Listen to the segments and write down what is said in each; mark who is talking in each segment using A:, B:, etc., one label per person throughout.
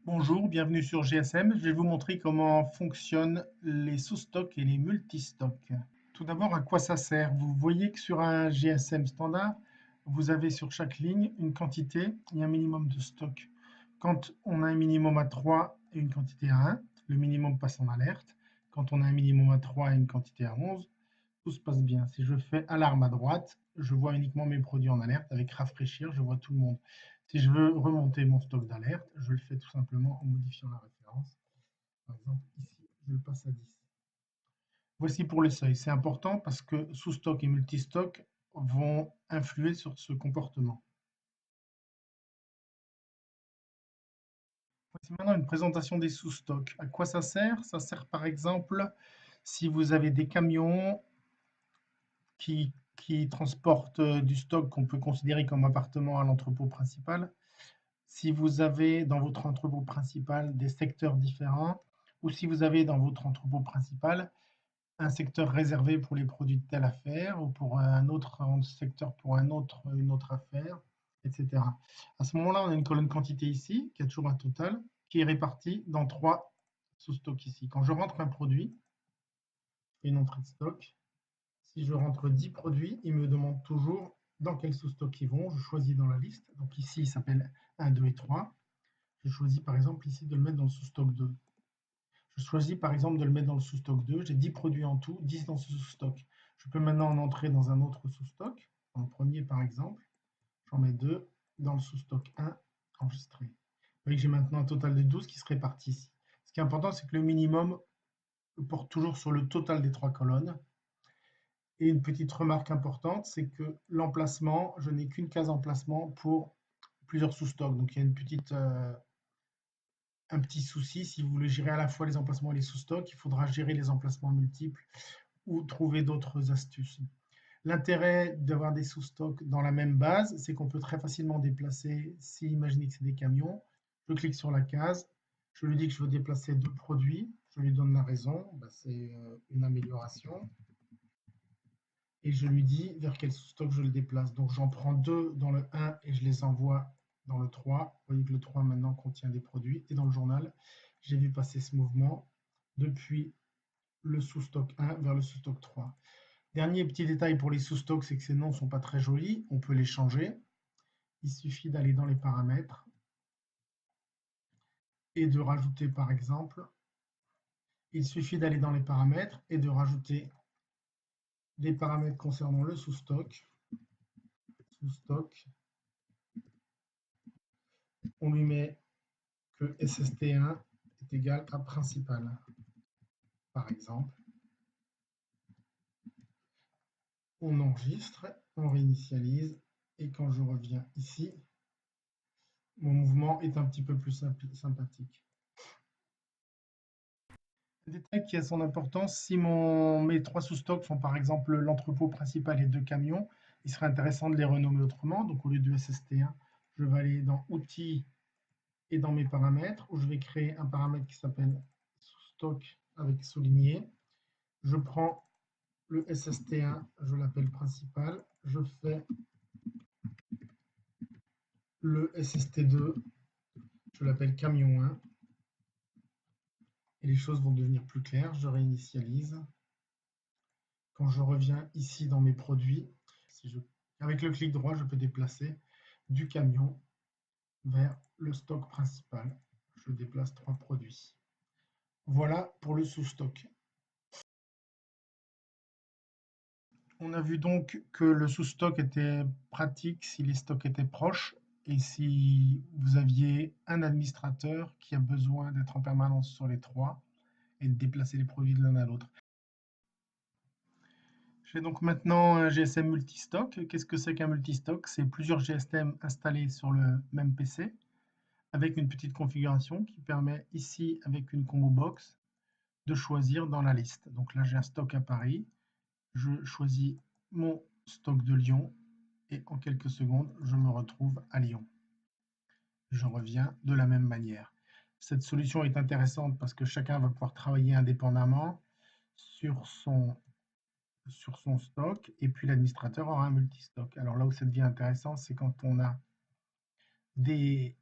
A: Bonjour, bienvenue sur GSM. Je vais vous montrer comment fonctionnent les sous-stocks et les multistocks. Tout d'abord, à quoi ça sert? Vous voyez que sur un GSM standard, vous avez sur chaque ligne une quantité et un minimum de stock. Quand on a un minimum à 3 et une quantité à 1, le minimum passe en alerte. Quand on a un minimum à 3 et une quantité à 11, tout se passe bien. Si je fais alarme à droite, je vois uniquement mes produits en alerte. Avec rafraîchir, je vois tout le monde. Si je veux remonter mon stock d'alerte, je le fais tout simplement en modifiant la référence. Par exemple, ici, je le passe à 10. Voici pour les seuils. C'est important parce que sous-stock et multistock vont influer sur ce comportement. Voici maintenant une présentation des sous-stocks. À quoi ça sert? Ça sert par exemple si vous avez des camions qui transportent du stock qu'on peut considérer comme appartenant à l'entrepôt principal. Si vous avez dans votre entrepôt principal des secteurs différents, ou si vous avez dans votre entrepôt principal un secteur réservé pour les produits de telle affaire, ou pour un autre secteur pour une autre affaire, etc. À ce moment-là, on a une colonne quantité ici, qui a toujours un total, qui est répartie dans trois sous-stocks ici. Quand je rentre un produit, une entrée de stock, si je rentre 10 produits, il me demande toujours dans quel sous-stock ils vont. Je choisis dans la liste. Donc ici, il s'appelle 1, 2 et 3. Je choisis par exemple ici de le mettre dans le sous-stock 2. Je choisis par exemple de le mettre dans le sous-stock 2. J'ai 10 produits en tout, 10 dans ce sous-stock. Je peux maintenant en entrer dans un autre sous-stock. Dans le premier par exemple, j'en mets 2 dans le sous-stock 1 enregistré. Vous voyez que j'ai maintenant un total de 12 qui se répartit ici. Ce qui est important, c'est que le minimum porte toujours sur le total des trois colonnes. Et une petite remarque importante, c'est que l'emplacement, je n'ai qu'une case emplacement pour plusieurs sous-stocks. Donc il y a un petit souci. Si vous voulez gérer à la fois les emplacements et les sous-stocks, il faudra gérer les emplacements multiples ou trouver d'autres astuces. L'intérêt d'avoir des sous-stocks dans la même base, c'est qu'on peut très facilement déplacer. Si imaginez que c'est des camions, je clique sur la case, je lui dis que je veux déplacer deux produits, je lui donne la raison, c'est une amélioration. Et je lui dis vers quel sous-stock je le déplace. Donc j'en prends deux dans le 1 et je les envoie dans le 3. Vous voyez que le 3 maintenant contient des produits. Et dans le journal, j'ai vu passer ce mouvement depuis le sous-stock 1 vers le sous-stock 3. Dernier petit détail pour les sous-stocks, c'est que ces noms ne sont pas très jolis. On peut les changer. Il suffit d'aller dans les paramètres et de rajouter par exemple, il suffit d'aller dans les paramètres et de rajouter des paramètres concernant le sous-stock. Sous-stock, on lui met que SST1 est égal à principal, par exemple. On enregistre, on réinitialise, et quand je reviens ici, mon mouvement est un petit peu plus sympathique. Un détail qui a son importance, si mes trois sous-stocks font par exemple l'entrepôt principal et deux camions, il serait intéressant de les renommer autrement. Donc au lieu de SST1, je vais aller dans Outils et dans mes paramètres, où je vais créer un paramètre qui s'appelle sous-stock avec souligné. Je prends le SST1, je l'appelle principal. Je fais le SST2, je l'appelle camion 1. Et les choses vont devenir plus claires. Je réinitialise. Quand je reviens ici dans mes produits, avec le clic droit, je peux déplacer du camion vers le stock principal. Je déplace trois produits. Voilà pour le sous-stock. On a vu donc que le sous-stock était pratique si les stocks étaient proches et si vous aviez un administrateur qui a besoin d'être en permanence sur les trois et de déplacer les produits de l'un à l'autre. J'ai donc maintenant un GSM multistock. Qu'est-ce que c'est qu'un multistock? C'est plusieurs GSM installés sur le même PC avec une petite configuration qui permet ici, avec une combo box, de choisir dans la liste. Donc là, j'ai un stock à Paris. Je choisis mon stock de Lyon et en quelques secondes, je me retrouve à Lyon. Je reviens de la même manière. Cette solution est intéressante parce que chacun va pouvoir travailler indépendamment sur son stock et puis l'administrateur aura un multistock. Alors là où ça devient intéressant, c'est quand on a des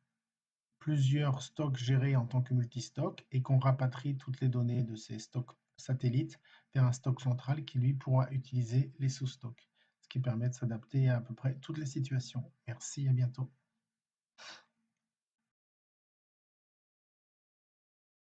A: plusieurs stocks gérés en tant que multistock et qu'on rapatrie toutes les données de ces stocks satellites vers un stock central qui, lui, pourra utiliser les sous-stocks, ce qui permet de s'adapter à peu près toutes les situations. Merci, à bientôt.